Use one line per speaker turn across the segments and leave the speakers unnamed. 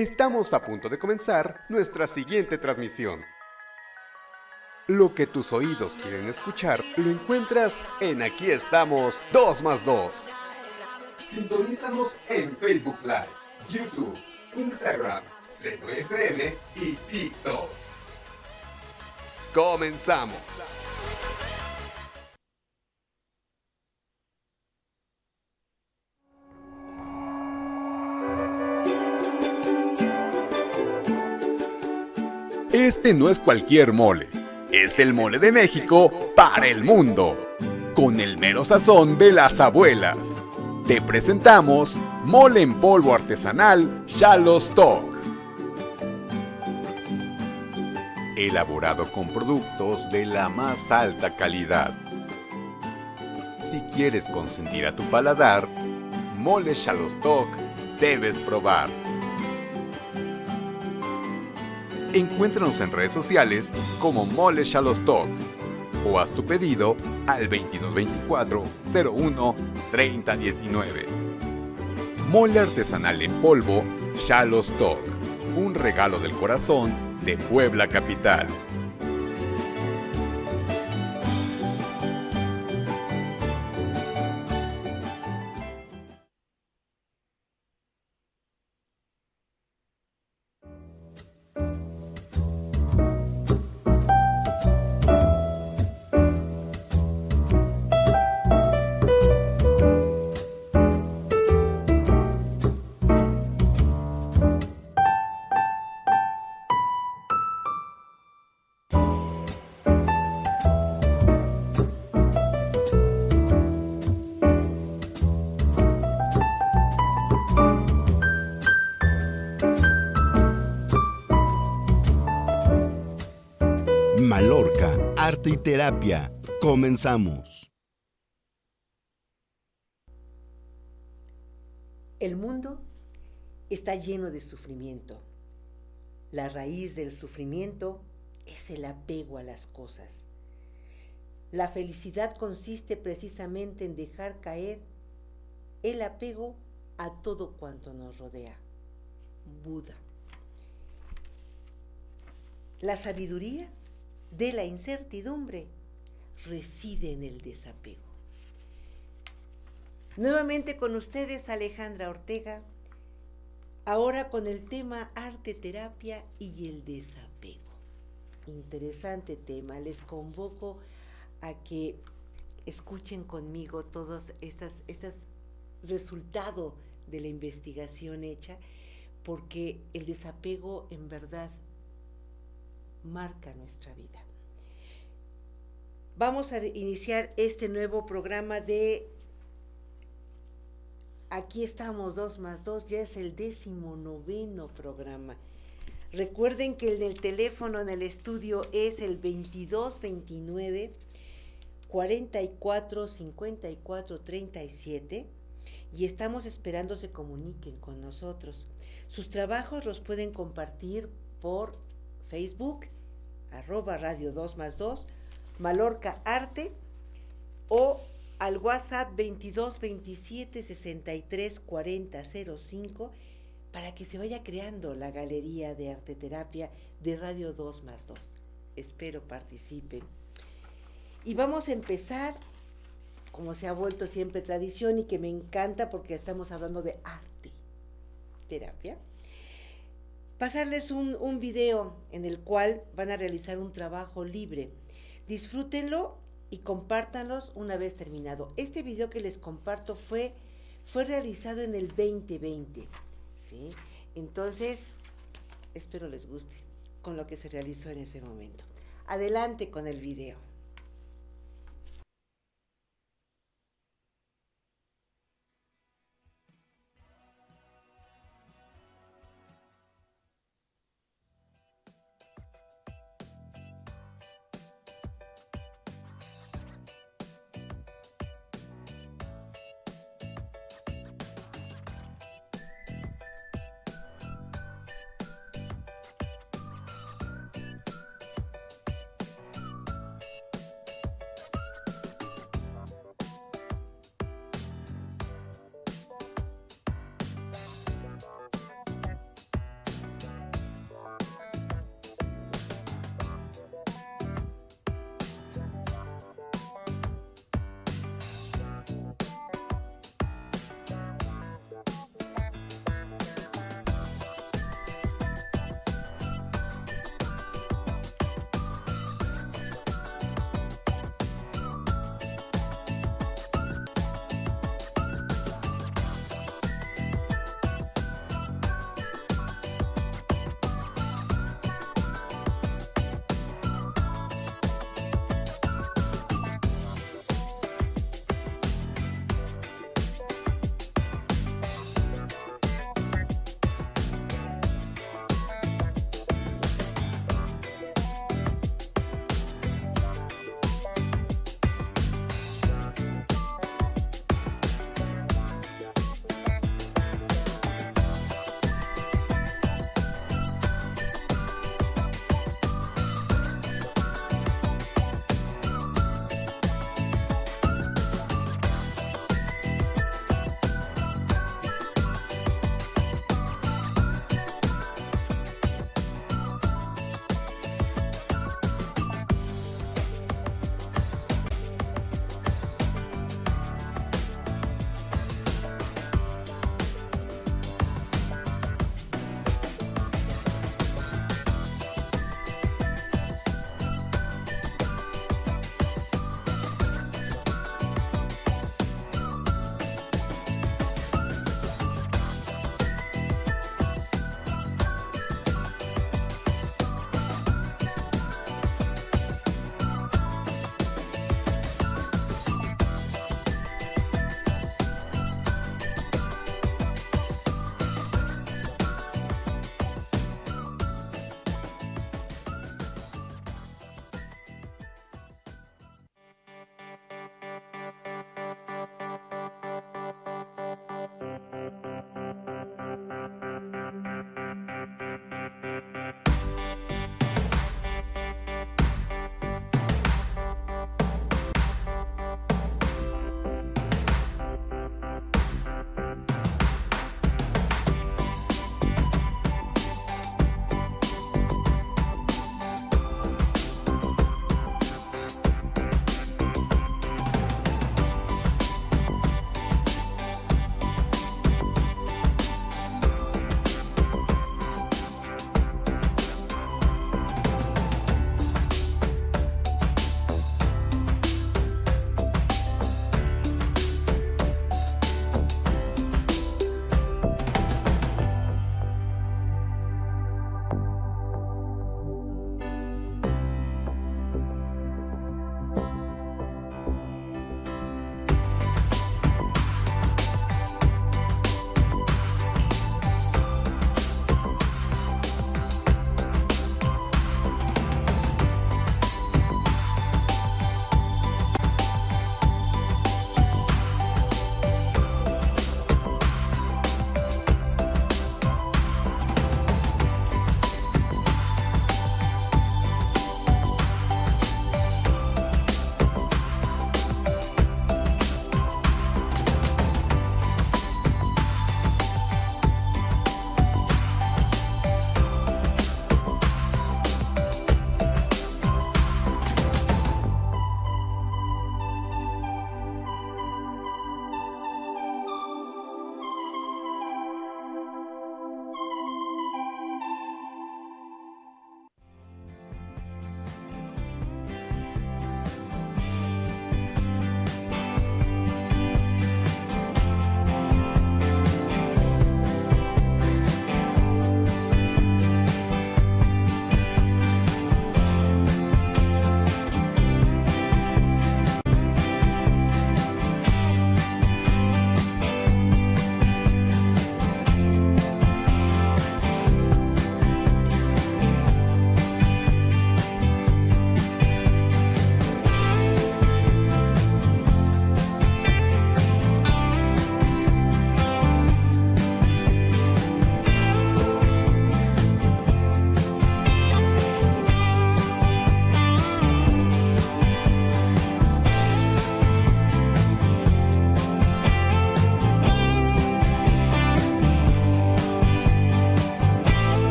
Estamos a punto de comenzar nuestra siguiente transmisión. Lo que tus oídos quieren escuchar lo encuentras en Aquí estamos 2 más 2. Sintonízanos en Facebook Live, YouTube, Instagram, ZFM y TikTok. ¡Comenzamos! Este no es cualquier mole, es el mole de México para el mundo, con el mero sazón de las abuelas. Te presentamos mole en polvo artesanal Xalostoc, elaborado con productos de la más alta calidad. Si quieres consentir a tu paladar, mole Xalostoc debes probar. Encuéntranos en redes sociales como Mole Xalostoc o haz tu pedido al 2224 01 3019. Mole artesanal en polvo Xalostoc, un regalo del corazón de Puebla capital.
Malorca, arte y terapia. Comenzamos.
El mundo está lleno de sufrimiento. La raíz del sufrimiento es el apego a las cosas. La felicidad consiste precisamente en dejar caer el apego a todo cuanto nos rodea. Buda. La sabiduría de la incertidumbre reside en el desapego. Nuevamente con ustedes Alejandra Ortega, ahora con el tema arte, terapia y el desapego. Interesante tema, les convoco a que escuchen conmigo todos estos resultados de la investigación hecha, porque el desapego en verdad marca nuestra vida. Vamos a iniciar este nuevo programa de Aquí estamos 2 más 2, ya es el 19º programa. Recuerden que el teléfono en el estudio es el 2229 44 54 37 y estamos esperando se comuniquen con nosotros. Sus trabajos los pueden compartir por Facebook, @radio 2 más 2, Malorca Arte, o al WhatsApp 22 27 63 40 05 para que se vaya creando la galería de arte terapia de Radio 2 más 2. Espero participen. Y vamos a empezar, como se ha vuelto siempre tradición y que me encanta porque estamos hablando de arte terapia. Pasarles un video en el cual van a realizar un trabajo libre. Disfrútenlo y compártanlos una vez terminado. Este video que les comparto fue realizado en el 2020, ¿sí? Entonces, espero les guste con lo que se realizó en ese momento. Adelante con el video.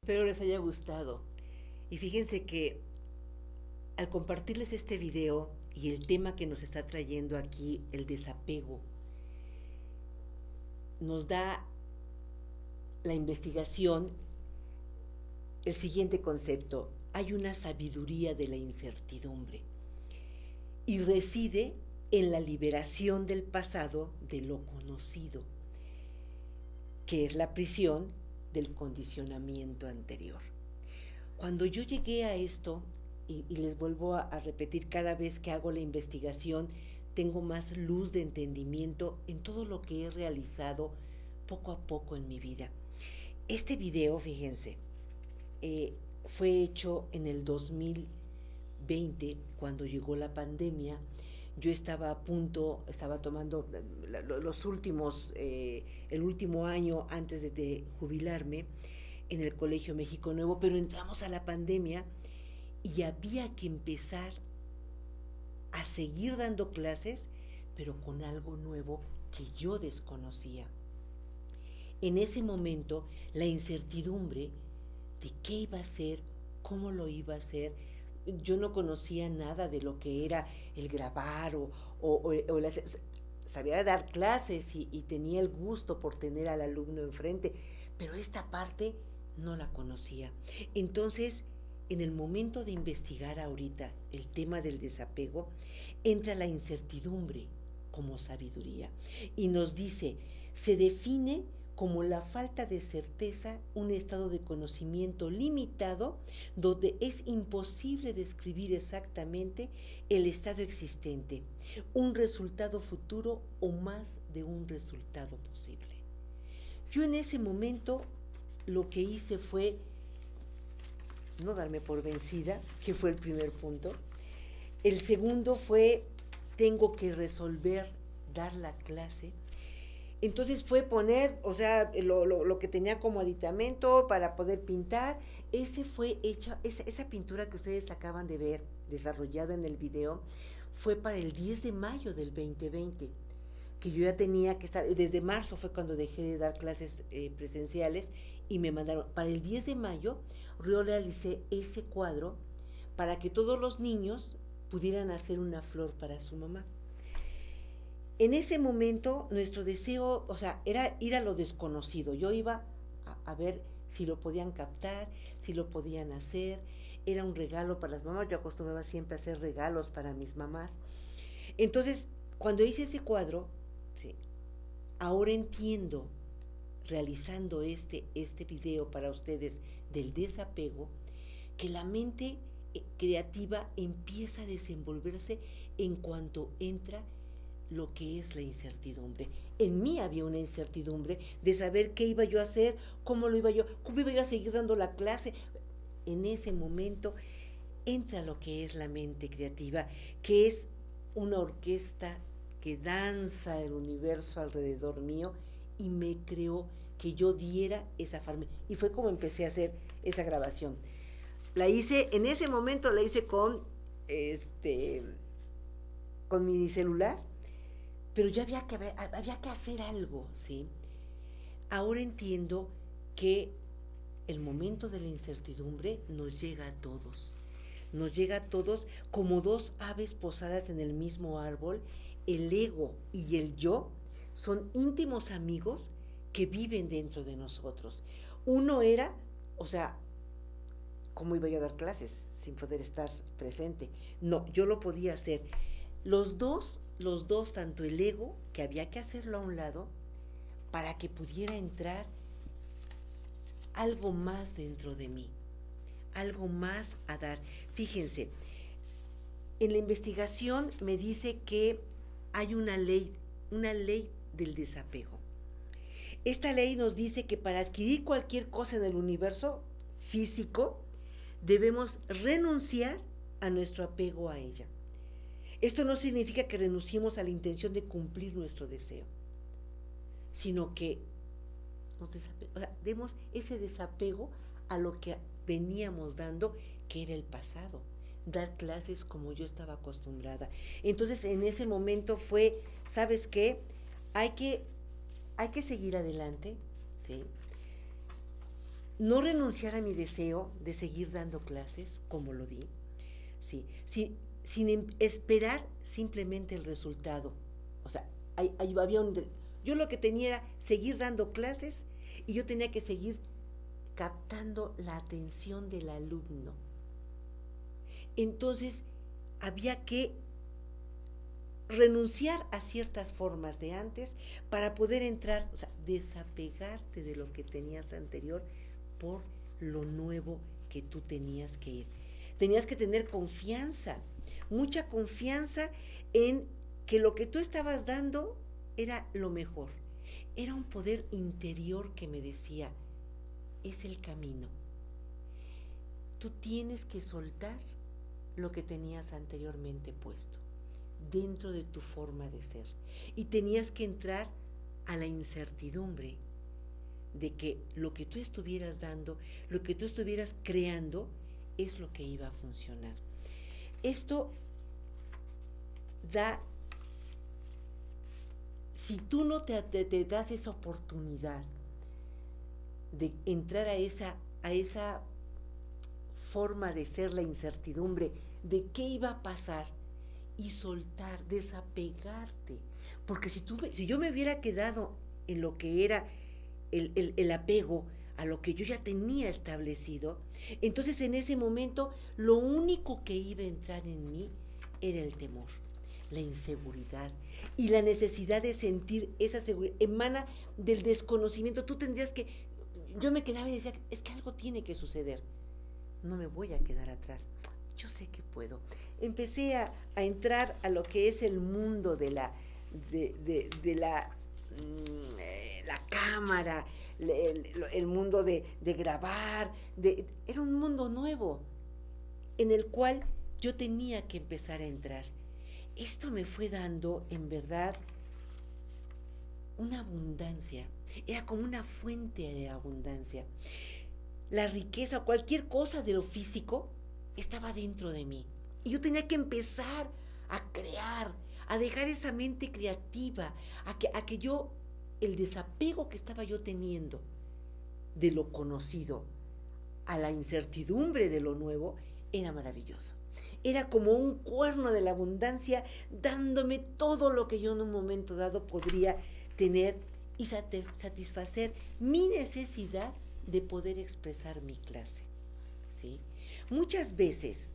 Espero les haya gustado. Y fíjense que al compartirles este video y el tema que nos está trayendo aquí, el desapego, nos da la investigación el siguiente concepto: hay una sabiduría de la incertidumbre y reside en la liberación del pasado de lo conocido, que es la prisión del condicionamiento anterior. Cuando yo llegué a esto, y les vuelvo a repetir, cada vez que hago la investigación, tengo más luz de entendimiento en todo lo que he realizado poco a poco en mi vida. Este video, fíjense, fue hecho en el 2020, cuando llegó la pandemia. Yo estaba tomando los últimos, el último año antes de jubilarme en el Colegio México Nuevo, pero entramos a la pandemia y había que empezar a seguir dando clases, pero con algo nuevo que yo desconocía. En ese momento, la incertidumbre de qué iba a hacer, cómo lo iba a hacer. Yo no conocía nada de lo que era el grabar sabía dar clases y tenía el gusto por tener al alumno enfrente, pero esta parte no la conocía. Entonces, en el momento de investigar ahorita el tema del desapego, entra la incertidumbre como sabiduría y nos dice, se define como la falta de certeza, un estado de conocimiento limitado donde es imposible describir exactamente el estado existente, un resultado futuro o más de un resultado posible. Yo en ese momento lo que hice fue no darme por vencida, que fue el primer punto. El segundo fue, tengo que resolver dar la clase. Entonces fue poner, o sea, lo que tenía como aditamento para poder pintar. Esa pintura que ustedes acaban de ver, desarrollada en el video, fue para el 10 de mayo del 2020, que yo ya tenía que estar, desde marzo fue cuando dejé de dar clases presenciales, y me mandaron, para el 10 de mayo, yo realicé ese cuadro para que todos los niños pudieran hacer una flor para su mamá. En ese momento, nuestro deseo, o sea, era ir a lo desconocido. Yo iba a ver si lo podían captar, si lo podían hacer. Era un regalo para las mamás. Yo acostumbraba siempre a hacer regalos para mis mamás. Entonces, cuando hice ese cuadro, sí, ahora entiendo, realizando este video para ustedes del desapego, que la mente creativa empieza a desenvolverse en cuanto entra lo que es la incertidumbre. En mí había una incertidumbre de saber qué iba yo a hacer, cómo iba yo a seguir dando la clase. En ese momento entra lo que es la mente creativa, que es una orquesta que danza el universo alrededor mío y me creó que yo diera esa forma. Y fue como empecé a hacer esa grabación. La hice, en ese momento la hice con mi celular, pero ya había que hacer algo, ¿sí? Ahora entiendo que el momento de la incertidumbre nos llega a todos como dos aves posadas en el mismo árbol. El ego y el yo son íntimos amigos que viven dentro de nosotros. Uno era, o sea, ¿cómo iba yo a dar clases sin poder estar presente? No, yo lo podía hacer. Los dos, tanto el ego, que había que hacerlo a un lado, para que pudiera entrar algo más dentro de mí, algo más a dar. Fíjense, en la investigación me dice que hay una ley del desapego. Esta ley nos dice que para adquirir cualquier cosa en el universo físico, debemos renunciar a nuestro apego a ella. Esto no significa que renunciemos a la intención de cumplir nuestro deseo, sino que demos ese desapego a lo que veníamos dando, que era el pasado, dar clases como yo estaba acostumbrada. Entonces, en ese momento fue, ¿sabes qué? Hay que seguir adelante, ¿sí? no renunciar a mi deseo de seguir dando clases como lo di, sí, sin esperar simplemente el resultado. O sea, yo lo que tenía era seguir dando clases y yo tenía que seguir captando la atención del alumno. Entonces, había que renunciar a ciertas formas de antes para poder entrar, o sea, desapegarte de lo que tenías anterior por lo nuevo que tú tenías que ir. Tenías que tener confianza, mucha confianza en que lo que tú estabas dando era lo mejor. Era un poder interior que me decía, es el camino. Tú tienes que soltar lo que tenías anteriormente puesto dentro de tu forma de ser. Y tenías que entrar a la incertidumbre de que lo que tú estuvieras dando, lo que tú estuvieras creando, es lo que iba a funcionar. Esto da, si tú no te das esa oportunidad de entrar a esa forma de ser, la incertidumbre de qué iba a pasar, y soltar, desapegarte, porque si yo me hubiera quedado en lo que era el apego a lo que yo ya tenía establecido, entonces en ese momento lo único que iba a entrar en mí era el temor, la inseguridad y la necesidad de sentir esa seguridad, emana del desconocimiento. Yo me quedaba y decía, es que algo tiene que suceder, no me voy a quedar atrás, yo sé que puedo. Empecé a entrar a lo que es el mundo de la cámara, el mundo de grabar, era un mundo nuevo en el cual yo tenía que empezar a entrar. Esto me fue dando, en verdad, una abundancia, era como una fuente de abundancia. La riqueza, cualquier cosa de lo físico, estaba dentro de mí. Y yo tenía que empezar a crear, a dejar esa mente creativa, a que yo, el desapego que estaba yo teniendo de lo conocido a la incertidumbre de lo nuevo, era maravilloso. Era como un cuerno de la abundancia dándome todo lo que yo en un momento dado podría tener y satisfacer mi necesidad de poder expresar mi clase, ¿sí? Muchas veces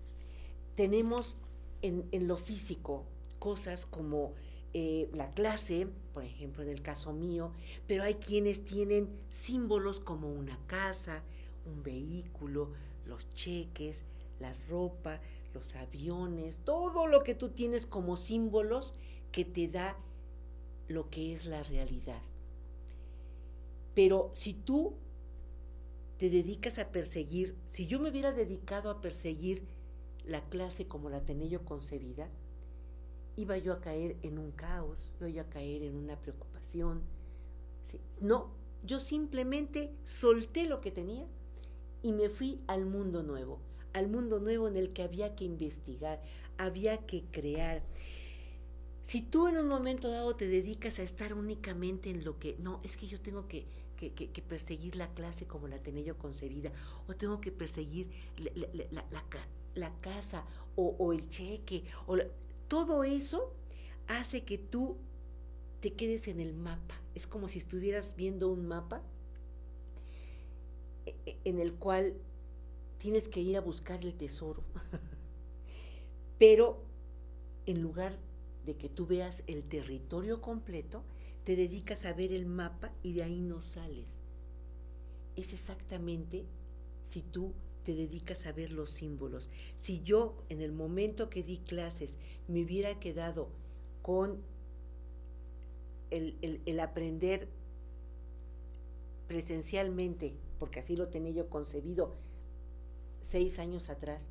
tenemos en lo físico cosas como la clase, por ejemplo en el caso mío, pero hay quienes tienen símbolos como una casa, un vehículo, los cheques, la ropa, los aviones, todo lo que tú tienes como símbolos que te da lo que es la realidad. Pero si tú te dedicas a perseguir, si yo me hubiera dedicado a perseguir la clase como la tenía yo concebida, iba yo a caer en un caos, iba yo a caer en una preocupación. ¿Sí? No, yo simplemente solté lo que tenía y me fui al mundo nuevo en el que había que investigar, había que crear. Si tú en un momento dado te dedicas a estar únicamente en lo que, no, es que yo tengo que perseguir la clase como la tenía yo concebida, o tengo que perseguir la casa, o el cheque, todo eso hace que tú te quedes en el mapa. Es como si estuvieras viendo un mapa en el cual tienes que ir a buscar el tesoro. Pero en lugar de que tú veas el territorio completo, te dedicas a ver el mapa y de ahí no sales. Es exactamente si tú te dedicas a ver los símbolos. Si yo en el momento que di clases me hubiera quedado con el aprender presencialmente, porque así lo tenía yo concebido 6 años atrás,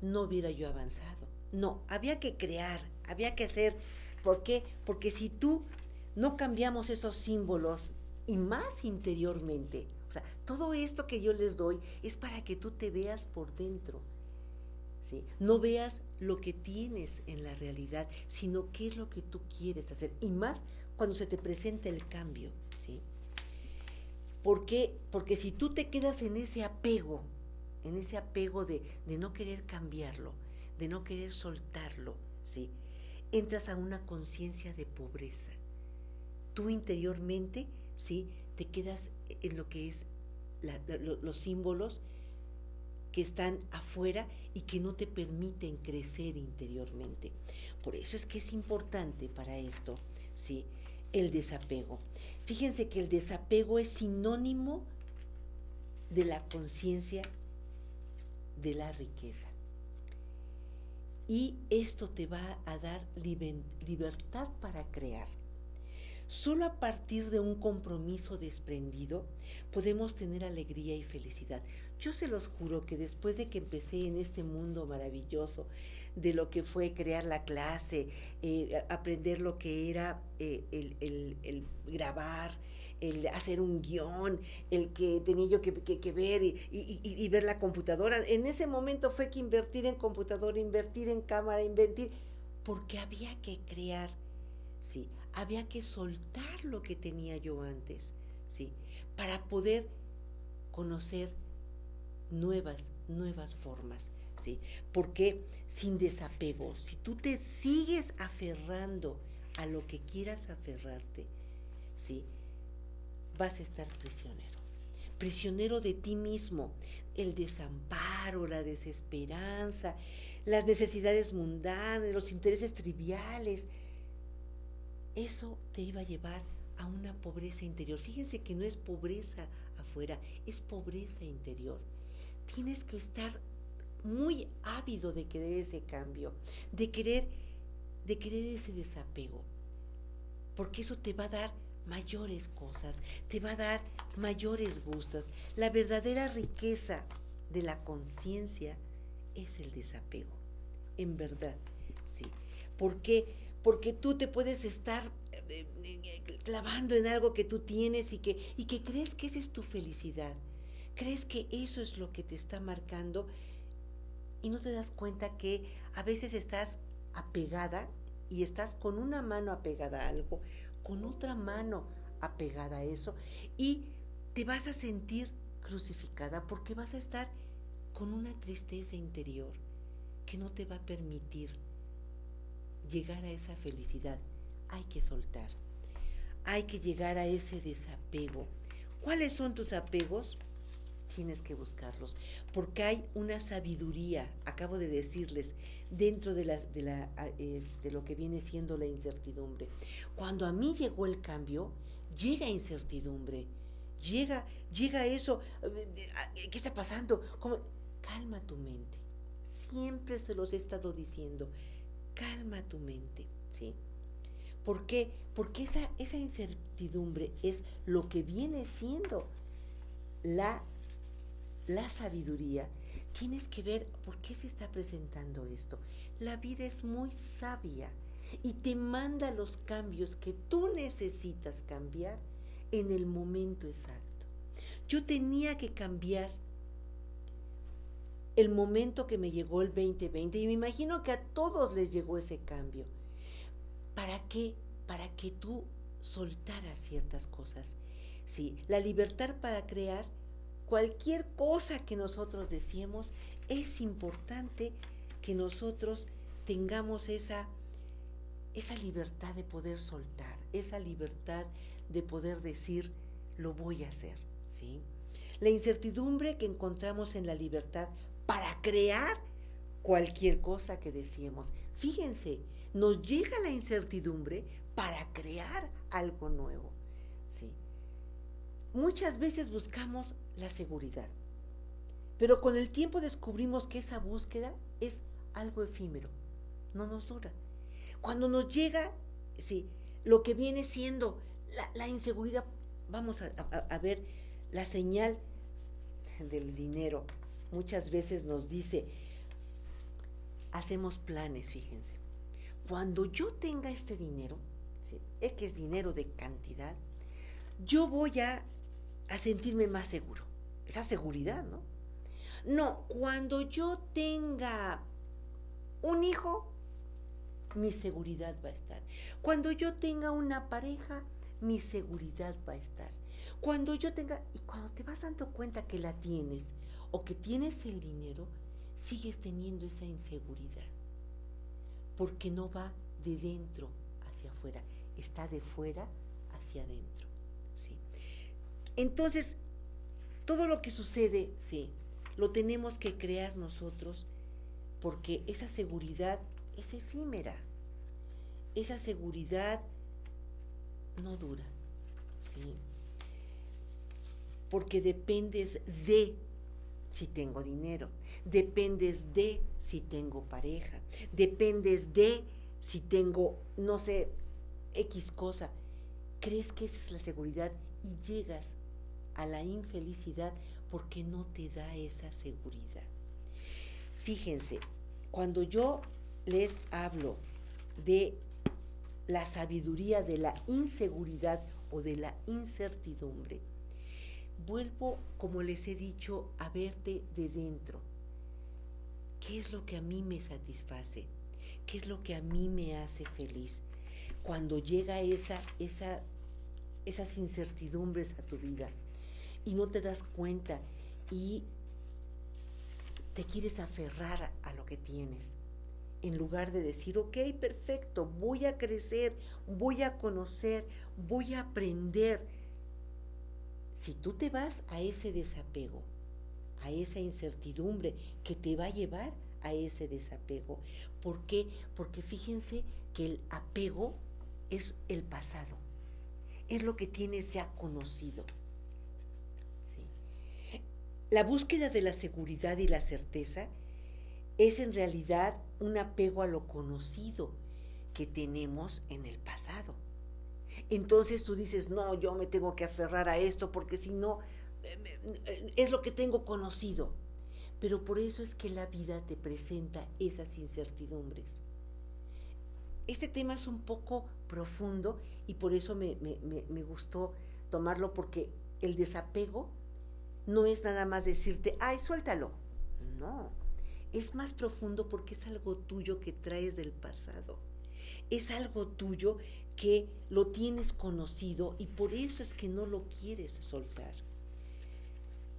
no hubiera yo avanzado. No, había que crear, había que hacer. ¿Por qué? Porque si tú no cambiamos esos símbolos, y más interiormente, o sea, todo esto que yo les doy es para que tú te veas por dentro, ¿sí? No veas lo que tienes en la realidad, sino qué es lo que tú quieres hacer, y más cuando se te presenta el cambio, ¿sí? ¿Por qué? Porque si tú te quedas en ese apego de no querer cambiarlo, de no querer soltarlo, ¿sí? Entras a una conciencia de pobreza. Tú interiormente, ¿sí? Te quedas en lo que es los símbolos que están afuera y que no te permiten crecer interiormente. Por eso es que es importante para esto, ¿sí? El desapego. Fíjense que el desapego es sinónimo de la conciencia de la riqueza. Y esto te va a dar libertad para crear. Solo a partir de un compromiso desprendido podemos tener alegría y felicidad. Yo se los juro que después de que empecé en este mundo maravilloso de lo que fue crear la clase, aprender lo que era el grabar, el hacer un guión, el que tenía yo que ver y ver la computadora. En ese momento fue que invertir en computadora, invertir en cámara, invertir, porque había que crear, sí, había que soltar lo que tenía yo antes, sí, para poder conocer nuevas formas, sí, porque sin desapego, si tú te sigues aferrando a lo que quieras aferrarte, sí, vas a estar prisionero de ti mismo, el desamparo, la desesperanza, las necesidades mundanas, los intereses triviales. Eso te iba a llevar a una pobreza interior. Fíjense que no es pobreza afuera, es pobreza interior. Tienes que estar muy ávido de querer ese cambio, de querer ese desapego, porque eso te va a dar mayores cosas, te va a dar mayores gustos. La verdadera riqueza de la conciencia es el desapego, en verdad, sí. ¿Por qué? Porque tú te puedes estar clavando en algo que tú tienes y que crees que esa es tu felicidad, crees que eso es lo que te está marcando y no te das cuenta que a veces estás apegada y estás con una mano apegada a algo, con otra mano apegada a eso y te vas a sentir crucificada porque vas a estar con una tristeza interior que no te va a permitir llegar a esa felicidad. Hay que soltar, hay que llegar a ese desapego. ¿Cuáles son tus apegos? Tienes que buscarlos, porque hay una sabiduría, acabo de decirles, dentro de lo que viene siendo la incertidumbre. Cuando a mí llegó el cambio, llega incertidumbre, llega eso, ¿qué está pasando? ¿Cómo? Calma tu mente, siempre se los he estado diciendo, calma tu mente, ¿sí? ¿Por qué? Porque esa incertidumbre es lo que viene siendo la sabiduría. Tienes que ver por qué se está presentando esto. La vida es muy sabia y te manda los cambios que tú necesitas cambiar en el momento exacto. Yo tenía que cambiar el momento que me llegó el 2020 y me imagino que a todos les llegó ese cambio. ¿Para qué? Para que tú soltaras ciertas cosas. Sí, la libertad para crear. Cualquier cosa que nosotros deseemos, es importante que nosotros tengamos esa libertad de poder soltar, esa libertad de poder decir, lo voy a hacer, ¿sí? La incertidumbre que encontramos en la libertad para crear cualquier cosa que deseemos. Fíjense, nos llega la incertidumbre para crear algo nuevo, ¿sí? Muchas veces buscamos la seguridad, pero con el tiempo descubrimos que esa búsqueda es algo efímero, no nos dura. Cuando nos llega, sí, lo que viene siendo la inseguridad, vamos a ver la señal del dinero. Muchas veces nos dice, hacemos planes, fíjense. Cuando yo tenga este dinero, ¿sí?, X dinero de cantidad, yo voy a sentirme más seguro. Esa seguridad, ¿no? No, cuando yo tenga un hijo, mi seguridad va a estar. Cuando yo tenga una pareja, mi seguridad va a estar. Cuando yo tenga, y cuando te vas dando cuenta que la tienes o que tienes el dinero, sigues teniendo esa inseguridad, porque no va de dentro hacia afuera, está de fuera hacia adentro, ¿sí? Entonces, todo lo que sucede, sí, lo tenemos que crear nosotros, porque esa seguridad es efímera, esa seguridad no dura, ¿sí? Porque dependes de si tengo dinero, dependes de si tengo pareja, dependes de si tengo, no sé, X cosa. Crees que esa es la seguridad y llegas a la infelicidad porque no te da esa seguridad. Fíjense, cuando yo les hablo de la sabiduría de la inseguridad o de la incertidumbre, vuelvo, como les he dicho, a verte de dentro. ¿Qué es lo que a mí me satisface? ¿Qué es lo que a mí me hace feliz? Cuando llega esas incertidumbres a tu vida y no te das cuenta y te quieres aferrar a lo que tienes, en lugar de decir, ok, perfecto, voy a crecer, voy a conocer, voy a aprender. Si tú te vas a ese desapego, a esa incertidumbre que te va a llevar a ese desapego. ¿Por qué? Porque fíjense que el apego es el pasado, es lo que tienes ya conocido. ¿Sí? La búsqueda de la seguridad y la certeza es en realidad un apego a lo conocido que tenemos en el pasado. Entonces tú dices, no, yo me tengo que aferrar a esto porque si no, es lo que tengo conocido. Pero por eso es que la vida te presenta esas incertidumbres. Este tema es un poco profundo y por eso me gustó tomarlo, porque el desapego no es nada más decirte, ay, suéltalo. No, es más profundo porque es algo tuyo que traes del pasado. Es algo tuyo que lo tienes conocido y por eso es que no lo quieres soltar.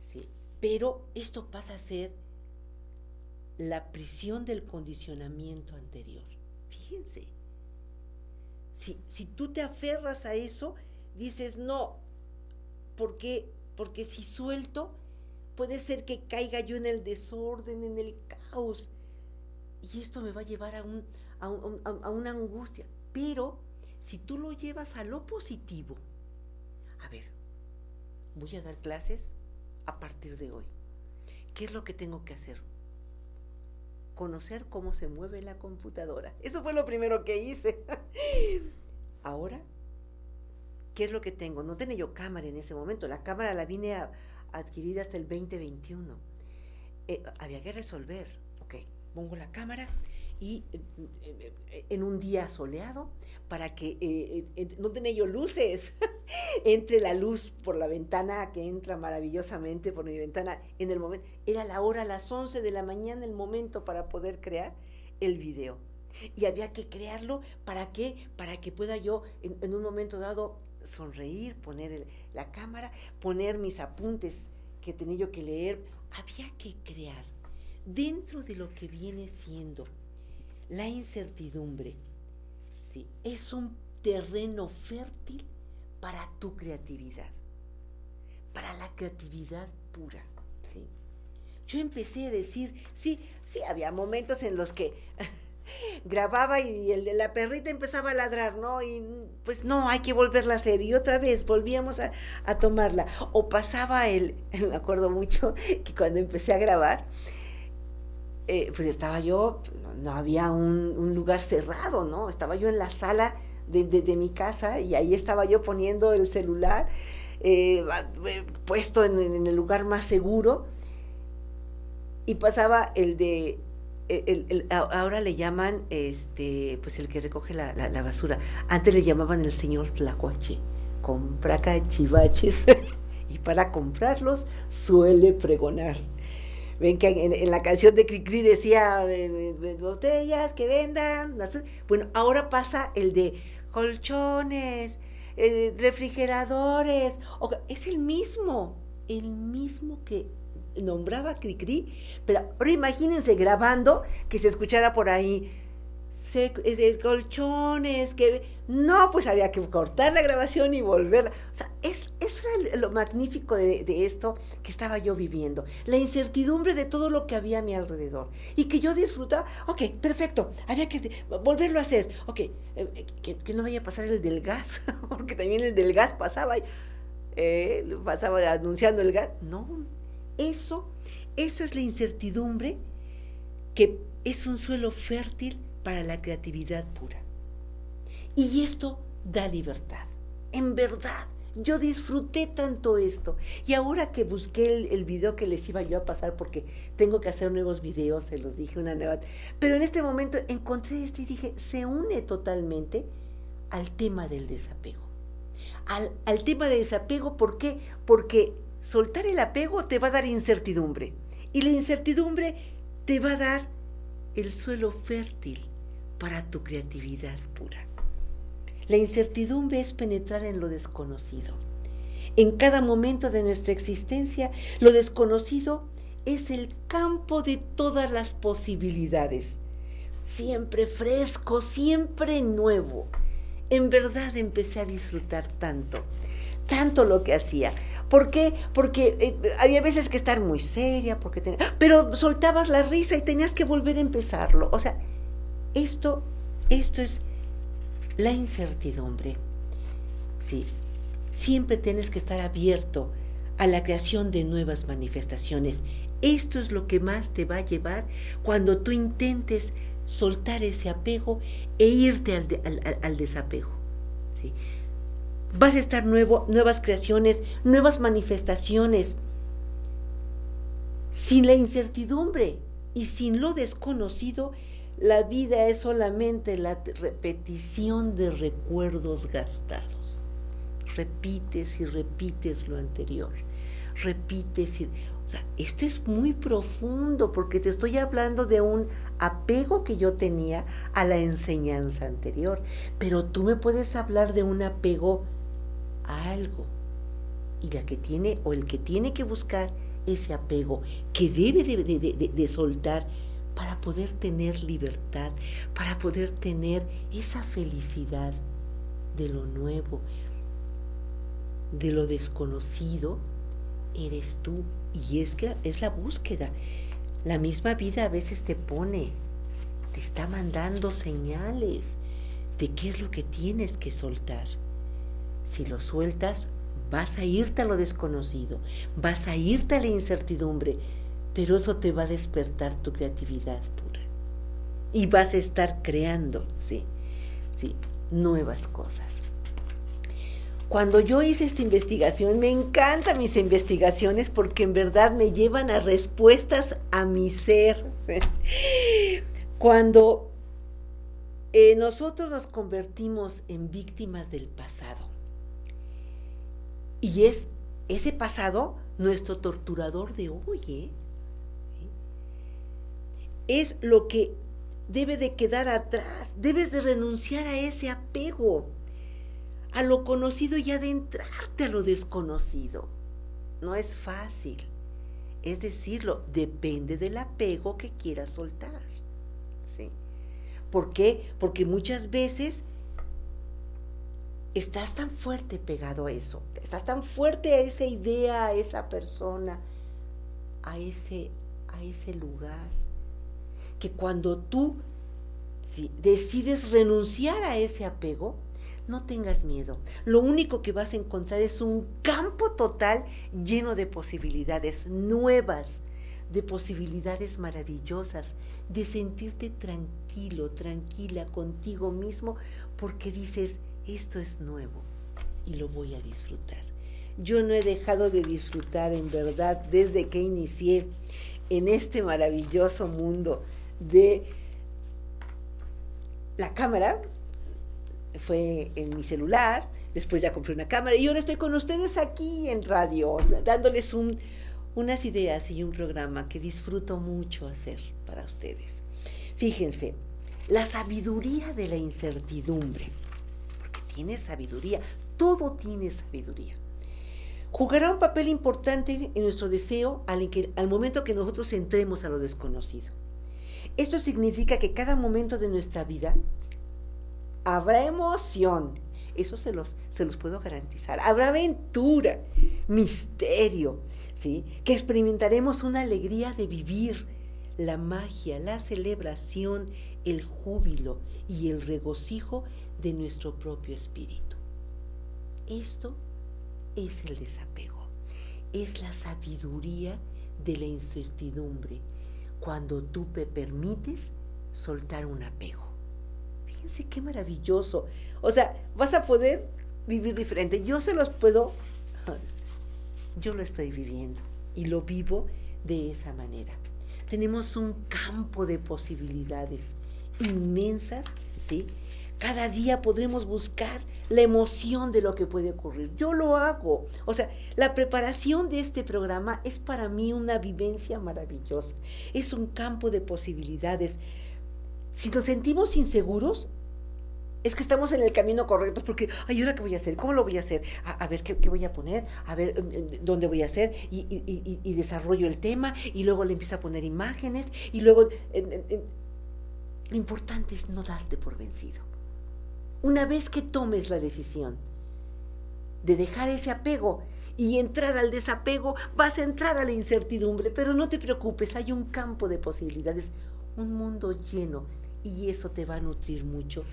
Sí, pero esto pasa a ser la prisión del condicionamiento anterior. Fíjense, si tú te aferras a eso, dices no, porque si suelto, puede ser que caiga yo en el desorden, en el caos, y esto me va a llevar a una angustia. Pero si tú lo llevas a lo positivo, a ver, voy a dar clases a partir de hoy. ¿Qué es lo que tengo que hacer? Conocer cómo se mueve la computadora. Eso fue lo primero que hice. Ahora, ¿qué es lo que tengo? No tenía yo cámara en ese momento. La cámara la vine a adquirir hasta el 2021. Había que resolver. Ok, pongo la cámara y en un día soleado, para que no tenía yo luces, entre la luz por la ventana que entra maravillosamente por mi ventana en el momento, era la hora, las 11 de la mañana, el momento para poder crear el video. Y había que crearlo, ¿para qué? Para que pueda yo en un momento dado sonreír, poner la cámara, poner mis apuntes que tenía yo que leer. Había que crear dentro de lo que viene siendo la incertidumbre. ¿Sí? Es un terreno fértil para tu creatividad, para la creatividad pura. ¿Sí? Yo empecé a decir, sí, había momentos en los que grababa y el de la perrita empezaba a ladrar, ¿no? Y pues no, hay que volverla a hacer. Y otra vez volvíamos a tomarla. O pasaba me acuerdo mucho que cuando empecé a grabar, pues estaba yo, no había un lugar cerrado, ¿no? Estaba yo en la sala de mi casa y ahí estaba yo poniendo el celular puesto en el lugar más seguro, y pasaba ahora le llaman pues el que recoge la basura. Antes le llamaban el señor Tlacuache, compra cachivaches y para comprarlos suele pregonar. Ven que en la canción de Cricri decía botellas que vendan. Bueno, ahora pasa el de colchones, refrigeradores, es el mismo que nombraba Cricri, pero ahora imagínense grabando que se escuchara por ahí colchones, no, pues había que cortar la grabación y volverla. O sea, eso era lo magnífico de esto que estaba yo viviendo, la incertidumbre de todo lo que había a mi alrededor y que yo disfrutaba. Ok, perfecto, había que volverlo a hacer. Ok, que no vaya a pasar el del gas, porque también el del gas pasaba anunciando el gas. No, eso es la incertidumbre, que es un suelo fértil para la creatividad pura. Y esto da libertad. En verdad, yo disfruté tanto esto. Y ahora que busqué el video que les iba yo a pasar, porque tengo que hacer nuevos videos, se los dije, una nueva. Pero en este momento encontré y dije, se une totalmente al tema del desapego. Al tema del desapego, ¿por qué? Porque soltar el apego te va a dar incertidumbre. Y la incertidumbre te va a dar el suelo fértil para tu creatividad pura. La incertidumbre es penetrar en lo desconocido. En cada momento de nuestra existencia, lo desconocido es el campo de todas las posibilidades. Siempre fresco, siempre nuevo. En verdad empecé a disfrutar tanto lo que hacía. ¿Por qué? Porque había veces que estar muy seria, pero soltabas la risa y tenías que volver a empezarlo. O sea, esto es la incertidumbre. Sí, siempre tienes que estar abierto a la creación de nuevas manifestaciones. Esto es lo que más te va a llevar cuando tú intentes soltar ese apego e irte al desapego. ¿Sí? Vas a estar nuevas creaciones, nuevas manifestaciones. Sin la incertidumbre y sin lo desconocido, la vida es solamente la repetición de recuerdos gastados. Repites y repites lo anterior. O sea, esto es muy profundo porque te estoy hablando de un apego que yo tenía a la enseñanza anterior. Pero tú me puedes hablar de un apego a algo. Y la que tiene o el que tiene que buscar ese apego que debe de soltar para poder tener libertad, para poder tener esa felicidad de lo nuevo, de lo desconocido, eres tú. Y es que es la búsqueda. La misma vida a veces te está mandando señales de qué es lo que tienes que soltar. Si lo sueltas, vas a irte a lo desconocido, vas a irte a la incertidumbre, pero eso te va a despertar tu creatividad pura. Y vas a estar creando, sí, nuevas cosas. Cuando yo hice esta investigación, me encantan mis investigaciones porque en verdad me llevan a respuestas a mi ser. ¿Sí? Cuando nosotros nos convertimos en víctimas del pasado, y es ese pasado nuestro torturador de hoy, es lo que debe de quedar atrás. Debes de renunciar a ese apego, a lo conocido y adentrarte a lo desconocido. No es fácil, es decirlo, depende del apego que quieras soltar. ¿Sí? ¿Por qué? Porque muchas veces estás tan fuerte pegado a eso, estás tan fuerte a esa idea, a esa persona, a ese lugar, que cuando tú decides renunciar a ese apego, no tengas miedo. Lo único que vas a encontrar es un campo total lleno de posibilidades nuevas, de posibilidades maravillosas, de sentirte tranquilo, tranquila contigo mismo, porque dices, esto es nuevo y lo voy a disfrutar. Yo no he dejado de disfrutar, en verdad, desde que inicié en este maravilloso mundo de la cámara. Fue en mi celular, después ya compré una cámara y ahora estoy con ustedes aquí en radio, dándoles unas ideas y un programa que disfruto mucho hacer para ustedes. Fíjense, la sabiduría de la incertidumbre, porque tienes sabiduría, Todo tiene sabiduría. Jugará un papel importante en nuestro deseo al momento que nosotros entremos a lo desconocido. Esto significa que cada momento de nuestra vida habrá emoción. Eso se los puedo garantizar. Habrá aventura, misterio, ¿sí? Que experimentaremos una alegría de vivir, la magia, la celebración, el júbilo y el regocijo de nuestro propio espíritu. Esto es el desapego, es la sabiduría de la incertidumbre, cuando tú te permites soltar un apego. Fíjense qué maravilloso. O sea, vas a poder vivir diferente. Yo lo estoy viviendo y lo vivo de esa manera. Tenemos un campo de posibilidades inmensas, ¿sí? Cada día podremos buscar la emoción de lo que puede ocurrir. Yo lo hago. O sea, la preparación de este programa es para mí una vivencia maravillosa. Es un campo de posibilidades. Si nos sentimos inseguros, es que estamos en el camino correcto, porque, ay, ¿ahora qué voy a hacer? ¿Cómo lo voy a hacer? A ver, ¿qué voy a poner? A ver, ¿dónde voy a hacer? Y desarrollo el tema, y luego le empiezo a poner imágenes, y luego... Lo importante es no darte por vencido. Una vez que tomes la decisión de dejar ese apego y entrar al desapego, vas a entrar a la incertidumbre, pero no te preocupes, hay un campo de posibilidades, un mundo lleno, y eso te va a nutrir mucho,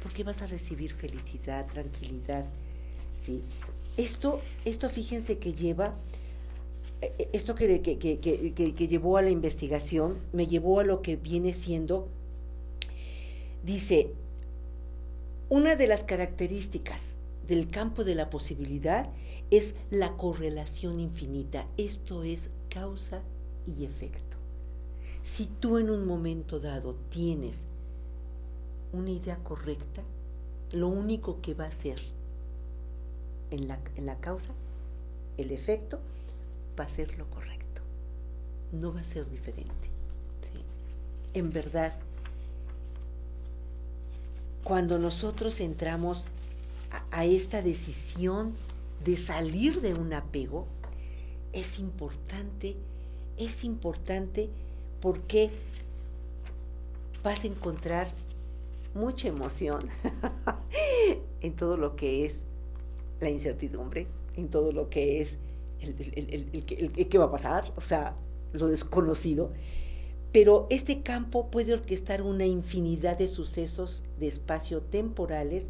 porque vas a recibir felicidad, tranquilidad, ¿sí? Esto fíjense que lleva, esto que llevó a la investigación, me llevó a lo que viene siendo, dice, una de las características del campo de la posibilidad es la correlación infinita. Esto es causa y efecto. Si tú en un momento dado tienes una idea correcta, lo único que va a ser en la causa, el efecto, va a ser lo correcto. No va a ser diferente, ¿sí? En verdad, cuando nosotros entramos a esta decisión de salir de un apego, es importante porque vas a encontrar mucha emoción en todo lo que es la incertidumbre, en todo lo que es el qué va a pasar, o sea, lo desconocido. Pero este campo puede orquestar una infinidad de sucesos de espacio-temporales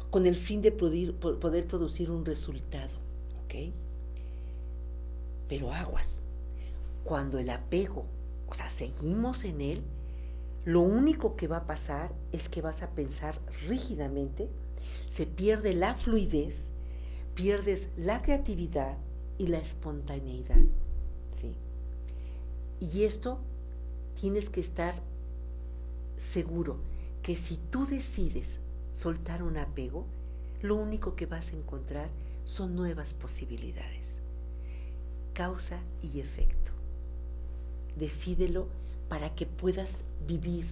con el fin de poder producir un resultado, ¿ok? Pero aguas, cuando el apego, o sea, seguimos en él, lo único que va a pasar es que vas a pensar rígidamente, se pierde la fluidez, pierdes la creatividad y la espontaneidad, ¿sí? Y esto tienes que estar seguro que si tú decides soltar un apego, lo único que vas a encontrar son nuevas posibilidades. Causa y efecto. Decídelo para que puedas vivir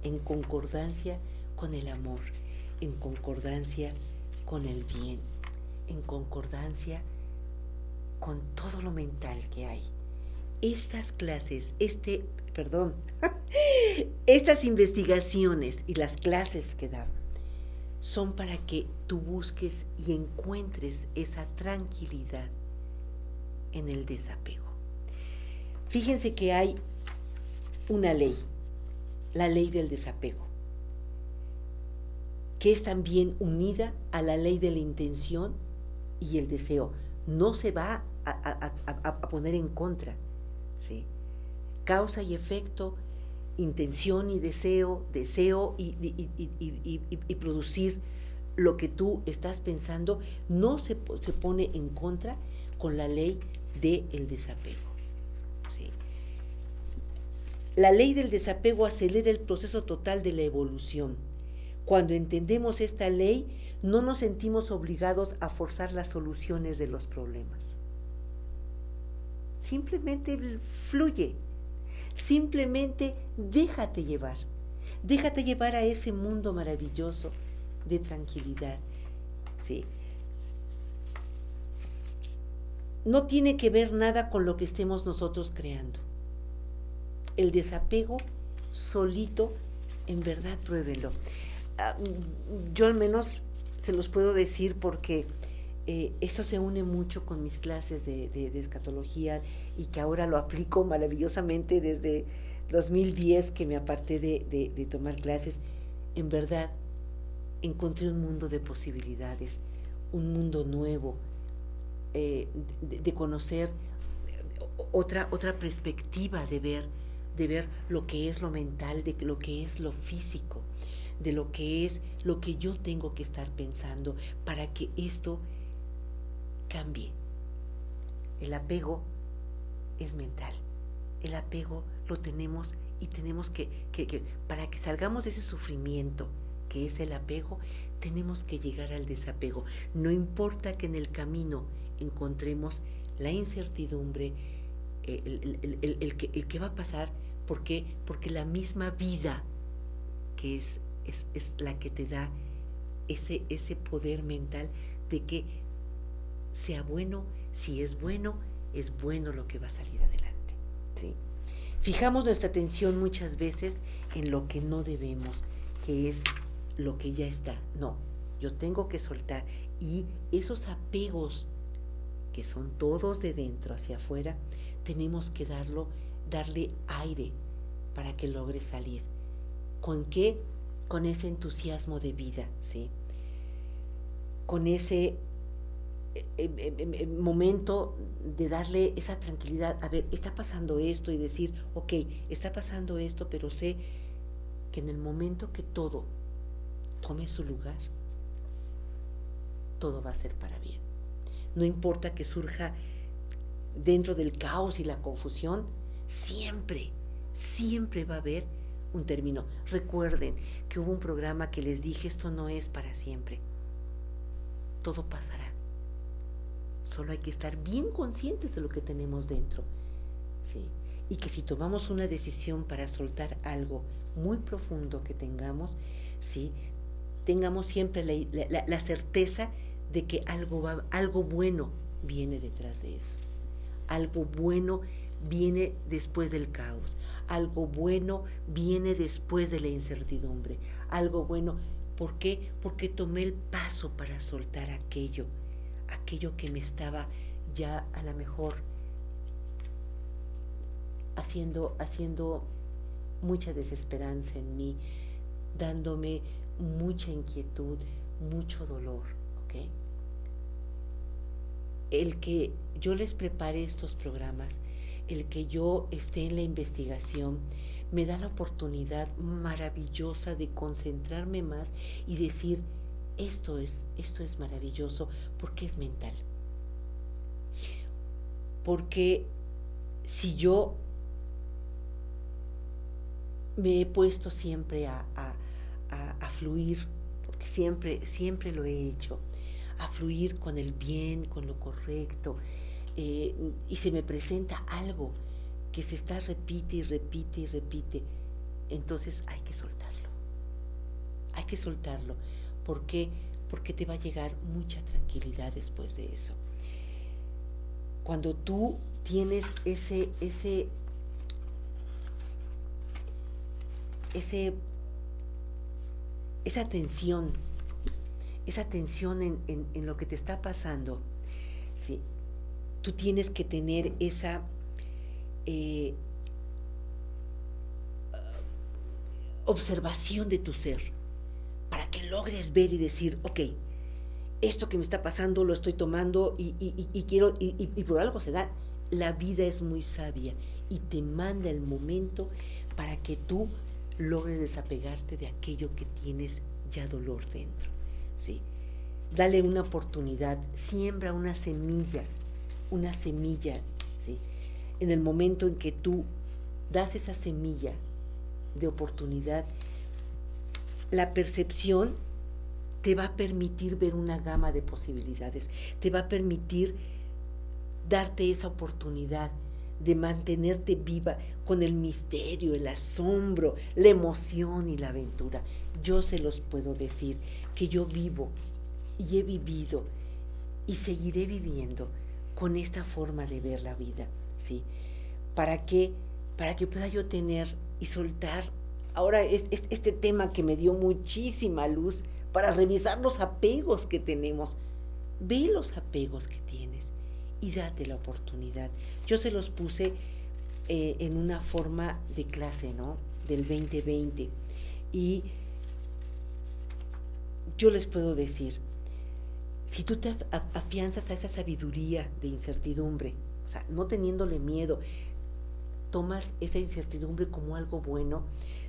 en concordancia con el amor, en concordancia con el bien, en concordancia con todo lo mental que hay. Estas clases, estas investigaciones y las clases que dan son para que tú busques y encuentres esa tranquilidad en el desapego. Fíjense que hay una ley, la ley del desapego, que es también unida a la ley de la intención y el deseo. No se va a poner en contra, ¿sí? Causa y efecto, intención y deseo y producir lo que tú estás pensando, no se pone en contra con la ley del desapego, ¿sí? La ley del desapego acelera el proceso total de la evolución. Cuando entendemos esta ley, no nos sentimos obligados a forzar las soluciones de los problemas. Simplemente fluye, simplemente déjate llevar a ese mundo maravilloso de tranquilidad ¿sí? No tiene que ver nada con lo que estemos nosotros creando. El desapego solito, en verdad, pruébenlo. Yo al menos se los puedo decir porque esto se une mucho con mis clases de escatología y que ahora lo aplico maravillosamente desde 2010 que me aparté de tomar clases. En verdad, encontré un mundo de posibilidades, un mundo nuevo, de conocer otra perspectiva de ver lo que es lo mental, de lo que es lo físico, de lo que es lo que yo tengo que estar pensando para que esto cambie. El apego es mental, el apego lo tenemos y tenemos que para que salgamos de ese sufrimiento que es el apego, tenemos que llegar al desapego. No importa que en el camino encontremos la incertidumbre, el que va a pasar, ¿por qué? Porque la misma vida que es la que te da ese poder mental de que sea bueno, si es bueno lo que va a salir adelante, ¿sí? Fijamos nuestra atención muchas veces en lo que no debemos, que es lo que ya está. No, yo tengo que soltar, y esos apegos que son todos de dentro hacia afuera, tenemos que darle aire para que logre salir. ¿Con qué? Con ese entusiasmo de vida, ¿sí? Con ese momento de darle esa tranquilidad. A ver, está pasando esto, y decir, ok, está pasando esto, pero sé que en el momento que todo tome su lugar, todo va a ser para bien. No importa que surja dentro del caos y la confusión, siempre va a haber un término. Recuerden que hubo un programa que les dije, esto no es para siempre. Todo pasará. Solo hay que estar bien conscientes de lo que tenemos dentro, ¿sí? Y que si tomamos una decisión para soltar algo muy profundo que tengamos, ¿sí?, tengamos siempre la certeza de que algo bueno viene detrás de eso. Algo bueno viene después del caos. Algo bueno viene después de la incertidumbre. Algo bueno, ¿por qué? Porque tomé el paso para soltar aquello que me estaba ya a lo mejor haciendo mucha desesperanza en mí, dándome mucha inquietud, mucho dolor, ¿ok? El que yo les prepare estos programas, el que yo esté en la investigación, me da la oportunidad maravillosa de concentrarme más y decir, esto es maravilloso porque es mental. Porque si yo me he puesto siempre a fluir, porque siempre lo he hecho, a fluir con el bien, con lo correcto, y se me presenta algo que se está repite y repite y repite, entonces hay que soltarlo. ¿Por qué? Porque te va a llegar mucha tranquilidad después de eso. Cuando tú tienes esa tensión en lo que te está pasando, ¿sí?, tú tienes que tener esa observación de tu ser para que logres ver y decir, ok, esto que me está pasando lo estoy tomando y quiero, y por algo se da. La vida es muy sabia y te manda el momento para que tú logres desapegarte de aquello que tienes ya dolor dentro, ¿sí? Dale una oportunidad, siembra una semilla, ¿sí? En el momento en que tú das esa semilla de oportunidad, la percepción te va a permitir ver una gama de posibilidades, te va a permitir darte esa oportunidad de mantenerte viva con el misterio, el asombro, la emoción y la aventura. Yo se los puedo decir que yo vivo y he vivido y seguiré viviendo con esta forma de ver la vida, ¿sí? Para que pueda yo tener y soltar ahora este tema que me dio muchísima luz para revisar los apegos que tenemos. Ve los apegos que tienes y date la oportunidad. Yo se los puse en una forma de clase, ¿no? Del 2020. Y yo les puedo decir, si tú te afianzas a esa sabiduría de incertidumbre, o sea, no teniéndole miedo, tomas esa incertidumbre como algo bueno,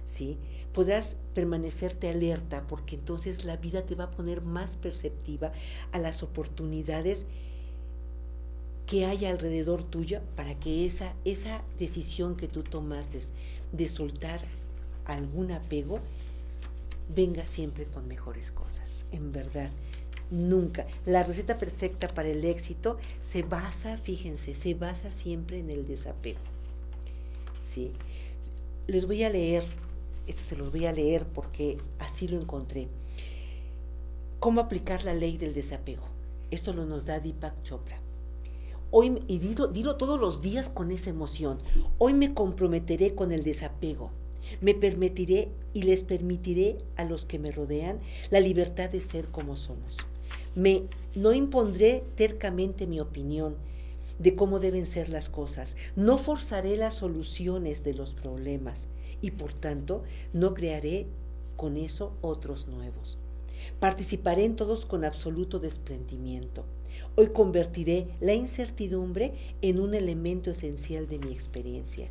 ¿sí? Podrás permanecerte alerta, porque entonces la vida te va a poner más perceptiva a las oportunidades que hay alrededor tuya, para que esa decisión que tú tomaste de soltar algún apego venga siempre con mejores cosas. En verdad, nunca. La receta perfecta para el éxito se basa, fíjense, se basa siempre en el desapego. ¿Sí? Les voy a leer, esto se los voy a leer porque así lo encontré. ¿Cómo aplicar la ley del desapego? Esto lo nos da Deepak Chopra. Hoy, y dilo todos los días con esa emoción. Hoy me comprometeré con el desapego. Me permitiré y les permitiré a los que me rodean la libertad de ser como somos. No impondré tercamente mi opinión de cómo deben ser las cosas. No forzaré las soluciones de los problemas y, por tanto, no crearé con eso otros nuevos. Participaré en todos con absoluto desprendimiento. Hoy convertiré la incertidumbre en un elemento esencial de mi experiencia.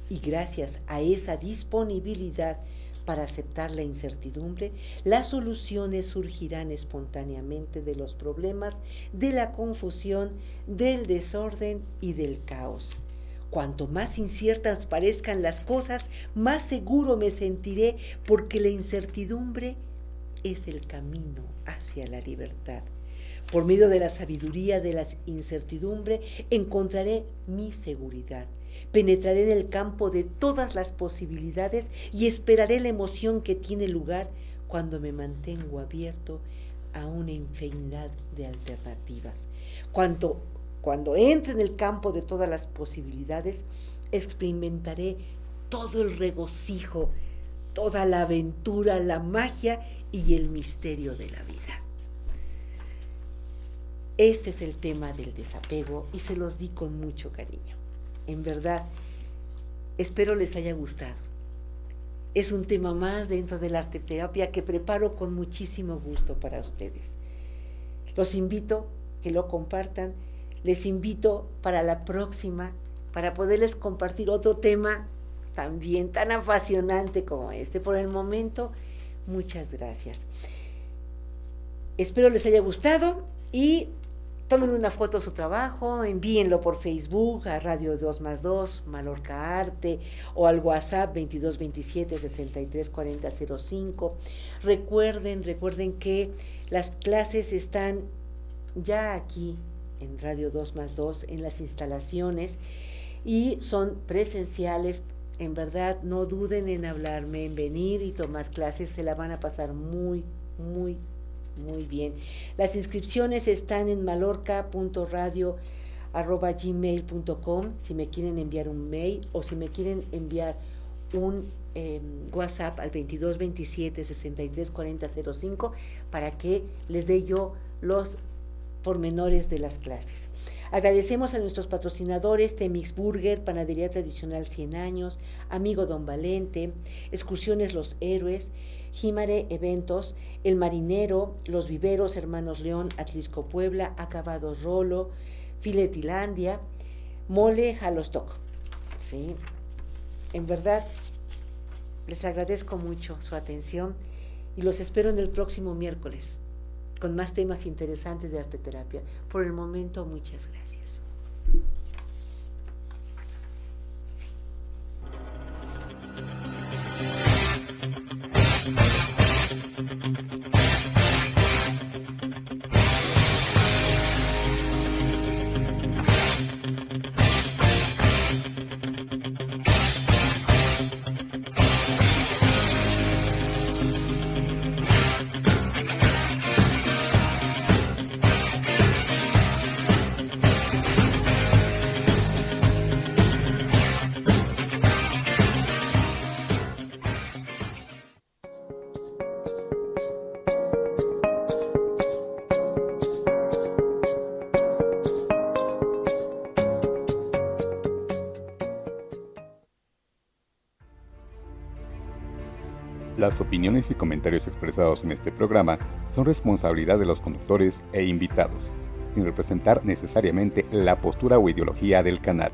Y gracias a esa disponibilidad para aceptar la incertidumbre, las soluciones surgirán espontáneamente de los problemas, de la confusión, del desorden y del caos. Cuanto más inciertas parezcan las cosas, más seguro me sentiré, porque la incertidumbre es el camino hacia la libertad. Por medio de la sabiduría de la incertidumbre encontraré mi seguridad. Penetraré en el campo de todas las posibilidades y esperaré la emoción que tiene lugar cuando me mantengo abierto a una infinidad de alternativas. Cuando entre en el campo de todas las posibilidades, experimentaré todo el regocijo, toda la aventura, la magia y el misterio de la vida. Este es el tema del desapego y se los di con mucho cariño. En verdad, espero les haya gustado. Es un tema más dentro de la arteterapia que preparo con muchísimo gusto para ustedes. Los invito a que lo compartan. Les invito para la próxima, para poderles compartir otro tema también tan apasionante como este. Por el momento, muchas gracias. Espero les haya gustado y tomen una foto de su trabajo, envíenlo por Facebook a Radio 2+2, Mallorca Arte, o al WhatsApp 2227 63 40 05. Recuerden que las clases están ya aquí en Radio 2+2, en las instalaciones, y son presenciales. En verdad, no duden en hablarme, en venir y tomar clases, se la van a pasar muy bien. Las inscripciones están en mallorca.radio@gmail.com, si me quieren enviar un mail o si me quieren enviar un WhatsApp al 2227 63 40 05 para que les dé yo los pormenores de las clases. Agradecemos a nuestros patrocinadores: Temix Burger, Panadería Tradicional 100 años, Amigo Don Valente, Excursiones Los Héroes, Jimare Eventos, El Marinero, Los Viveros, Hermanos León, Atlisco Puebla, Acabados Rolo, Filetilandia, Mole Jalostoc. Sí, en verdad, les agradezco mucho su atención y los espero en el próximo miércoles con más temas interesantes de arteterapia. Por el momento, muchas gracias.
Las opiniones y comentarios expresados en este programa son responsabilidad de los conductores e invitados, sin representar necesariamente la postura o ideología del canal.